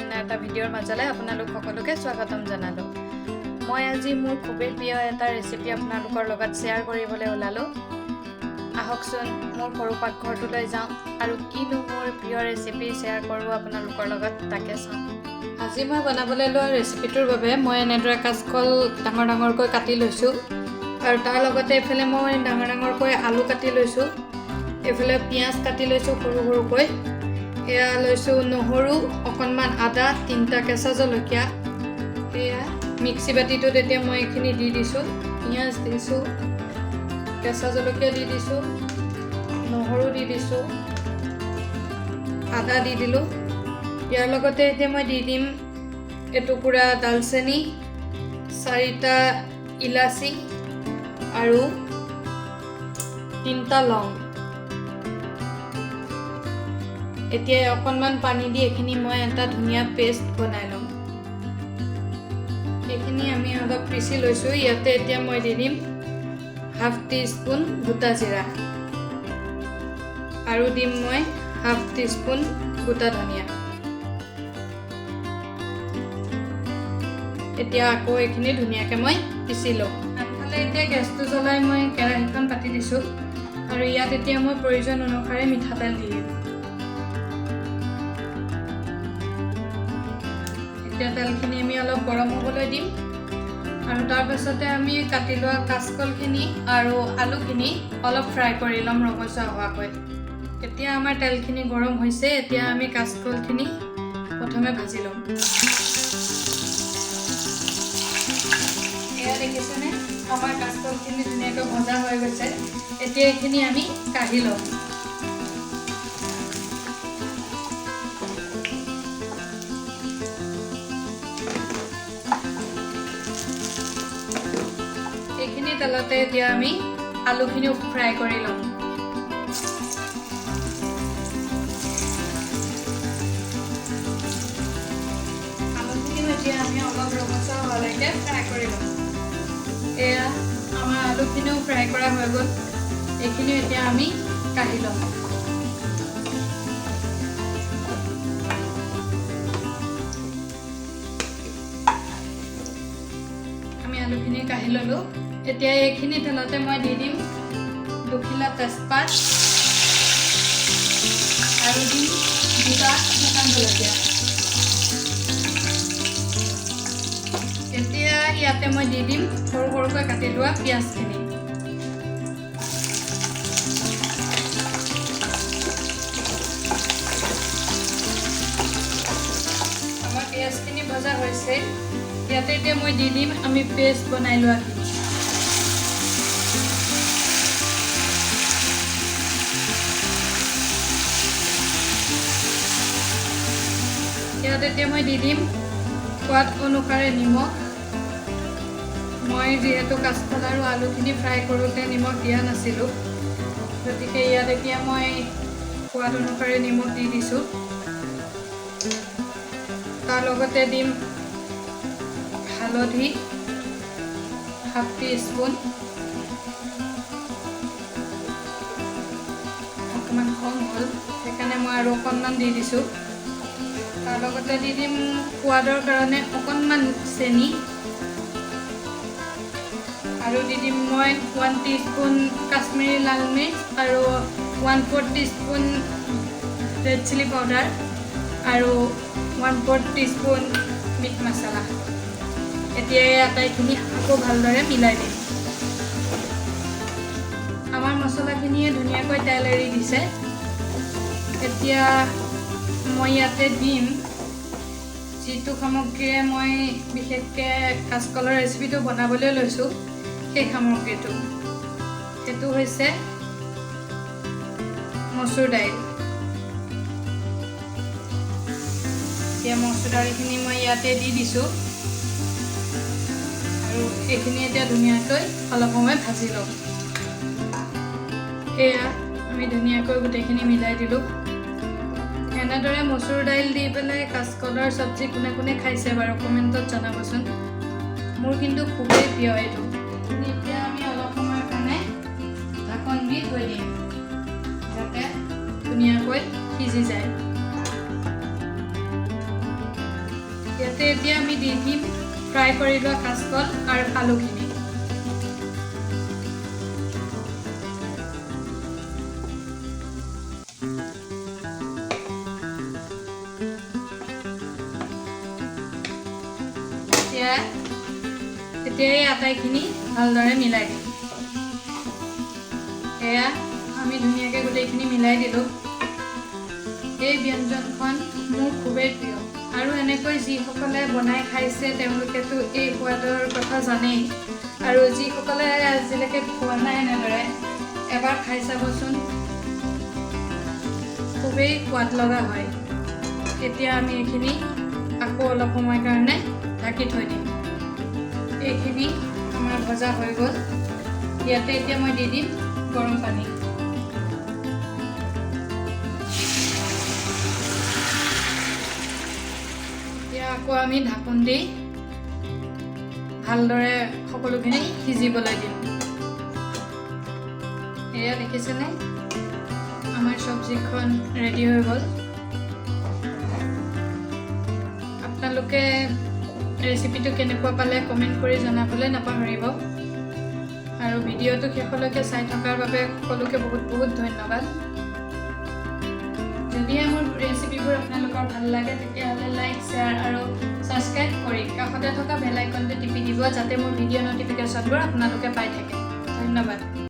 অন্য এটা ভিডিঅ'ৰ মাজলৈ আপোনালোক সকলোকে স্বাগতম জনালোঁ। মই আজি মোৰ খুবেই প্ৰিয় এটা ৰেচিপি আপোনালোকৰ লগত শ্বেয়াৰ কৰিবলৈ ওলালোঁ। আহকচোন মোৰ সৰু পাকঘৰটোলৈ যাওঁ আৰু কিনো মোৰ প্ৰিয় ৰেচিপি শ্বেয়াৰ কৰোঁ আপোনালোকৰ লগত তাকে চাওঁ। আজি মই বনাবলৈ লোৱা ৰেচিপিটোৰ বাবে মই এনেদৰে কাচকল ডাঙৰ ডাঙৰকৈ কাটি লৈছোঁ আৰু তাৰ লগতে এইফালে মই ডাঙৰ ডাঙৰকৈ আলু কাটি লৈছোঁ, এইফালে পিঁয়াজ কাটি লৈছোঁ সৰু সৰুকৈ, এয়া লৈছোঁ নহৰু, অকণমান আদা, 3টা কেঁচা জলকীয়া, এয়া মিক্সি বাতিটোত এতিয়া মই এইখিনি দি দিছোঁ। পিঁয়াজ দিছোঁ, কেঁচা জলকীয়া দি দিছোঁ, নহৰু দি দিছোঁ, আদা দি দিলোঁ। ইয়াৰ লগতে এতিয়া মই দি দিম এটুকুৰা দালচেনি, 4টা ইলাচি আৰু 3টা লং। এতিয়া অকণমান পানী দি এইখিনি মই এটা ধুনীয়া পেষ্ট বনাই ল'ম। এইখিনি আমি অলপ পিচি লৈছোঁ। ইয়াতে এতিয়া মই দি দিম ½ টিস্পুন গোটা জিৰা আৰু দিম মই ½ টিস্পুন গোটা ধনিয়া। এতিয়া আকৌ এইখিনি ধুনীয়াকৈ মই পিচি লওঁ। আনফালে এতিয়া গেছটো জ্বলাই মই কেৰাহীখন পাতি দিছোঁ আৰু ইয়াত এতিয়া মই প্ৰয়োজন অনুসাৰে মিঠাতেল দি দিম। এতিয়া তেলখিনি আমি অলপ গৰম হ'বলৈ দিম আৰু তাৰপাছতে আমি কাটি লোৱা কাচকলখিনি আৰু আলুখিনি অলপ ফ্ৰাই কৰি ল'ম ৰঙচুৱা হোৱাকৈ। এতিয়া আমাৰ তেলখিনি গৰম হৈছে, এতিয়া আমি কাচকলখিনি প্ৰথমে ভাজি ল'ম। এয়া দেখিছেনে, আমাৰ কাচকলখিনি ধুনীয়াকৈ ভজা হৈ গৈছে। এতিয়া এইখিনি আমি কাঢ়ি ল'ম। এইখিনি তেলতে এতিয়া আমি আলুখিনি ফ্ৰাই কৰি ল'ম। আলুখিনি এতিয়া আমি অলপ ৰঙচুৱা হোৱালৈকে ফ্ৰাই কৰি ল'ম। এয়া আমাৰ আলুখিনিও ফ্ৰাই কৰা হৈ গ'ল। এইখিনি এতিয়া আমি কাঢ়ি ল'ম। আমি আলুখিনি কাঢ়ি ল'লোঁ। এতিয়া এইখিনি তেলতে মই দি দিম 2 খিলা তেজপাত আৰু দিম 2টা শুকান জলকীয়া। এতিয়া ইয়াতে মই দি দিম সৰু সৰুকৈ কাটি লোৱা পিঁয়াজখিনি। আমাৰ পিঁয়াজখিনি ভজা হৈছে। ইয়াতে এতিয়া মই দি দিম আমি পেষ্ট বনাই লোৱাখিনি। ইয়াত এতিয়া মই দি দিম সোৱাদ অনুসাৰে নিমখ। মই যিহেতু কাচকল আৰু আলুখিনি ফ্ৰাই কৰোঁতে নিমখ দিয়া নাছিলোঁ, গতিকে ইয়াত এতিয়া মই সোৱাদ অনুসাৰে নিমখ দি দিছোঁ। তাৰ লগতে দিম হালধি ½ টিস্পুন, অকণমান কম হ'ল সেইকাৰণে মই আৰু অকণমান দি দিছোঁ। তাৰ লগতে দি দিম সোৱাদৰ কাৰণে অকণমান চেনি আৰু দি দিম মই 1 টিস্পুন কাশ্মীৰী লাল মিৰ্চ আৰু 1/4 টিস্পুন ৰেড চিলি পাউডাৰ আৰু 1/4 টিস্পুন মিট মছলা। এতিয়া এই আটাইখিনি আকৌ ভালদৰে মিলাই দিম। আমাৰ মছলাখিনিয়ে ধুনীয়াকৈ তেল এৰি দিছে। এতিয়া মই ইয়াতে দিম যিটো সামগ্ৰীৰে মই বিশেষকৈ কাচকলৰ ৰেচিপিটো বনাবলৈ লৈছোঁ, সেই সামগ্ৰীটো সেইটো হৈছে মচুৰ দাইল। এতিয়া মচুৰ দাইলখিনি মই ইয়াতে দি দিছোঁ আৰু এইখিনি এতিয়া ধুনীয়াকৈ অলপ সময় ভাজি ল'ম। এয়া আমি ধুনীয়াকৈ গোটেইখিনি মিলাই দিলোঁ। এনেদৰে মচুৰ দাইল দি পেলাই কাচকলৰ চব্জি কোনে কোনে খাইছে বাৰু কমেণ্টত জনাবচোন। মোৰ কিন্তু খুবেই প্ৰিয় এইটো। এতিয়া আমি অলপ সময়ৰ কাৰণে ঢাকন দি থৈ দিম যাতে ধুনীয়াকৈ সিজি যায়। ইয়াতে এতিয়া আমি দি দিম ফ্ৰাই কৰি লোৱা কাঁচকল আৰু আলুখিনি। এতিয়া এই আটাইখিনি ভালদৰে মিলাই দিম। এয়া আমি ধুনীয়াকৈ গোটেইখিনি মিলাই দিলোঁ। এই ব্যঞ্জনখন মোৰ খুবেই প্ৰিয় আৰু এনেকৈ যিসকলে বনাই খাইছে তেওঁলোকেতো এই সোৱাদৰ কথা জানেই, আৰু যিসকলে আজিলৈকে খোৱা নাই এনেদৰে এবাৰ খাই চাবচোন, খুবেই সোৱাদ লগা হয়। এতিয়া আমি এইখিনি আকৌ অলপ সময়ৰ কাৰণে ঢাকি থৈ দিম। এইখিনি আমাৰ ভজা হৈ গ'ল। ইয়াতে এতিয়া মই দি দিম গৰম পানী। এতিয়া আকৌ আমি ঢাকোন দি ভালদৰে সকলোখিনি সিজিবলৈ দিম। এয়া দেখিছেনে, আমাৰ চব্জিখন ৰেডি হৈ গ'ল। আপোনালোকে ৰেচিপিটো কেনেকুৱা পালে কমেণ্ট কৰি জনাবলৈ নাপাহৰিব, আৰু ভিডিঅ'টো শেষলৈকে চাই থকাৰ বাবে সকলোকে বহুত বহুত ধন্যবাদ। যদিহে মোৰ ৰেচিপিবোৰ আপোনালোকৰ ভাল লাগে তেতিয়াহ'লে লাইক, শ্বেয়াৰ আৰু ছাবস্ক্ৰাইব কৰি কাষতে থকা বেল আইকনটো টিপি দিব, যাতে মোৰ ভিডিঅ' ন'টিফিকেশ্যনবোৰ আপোনালোকে পাই থাকে। ধন্যবাদ।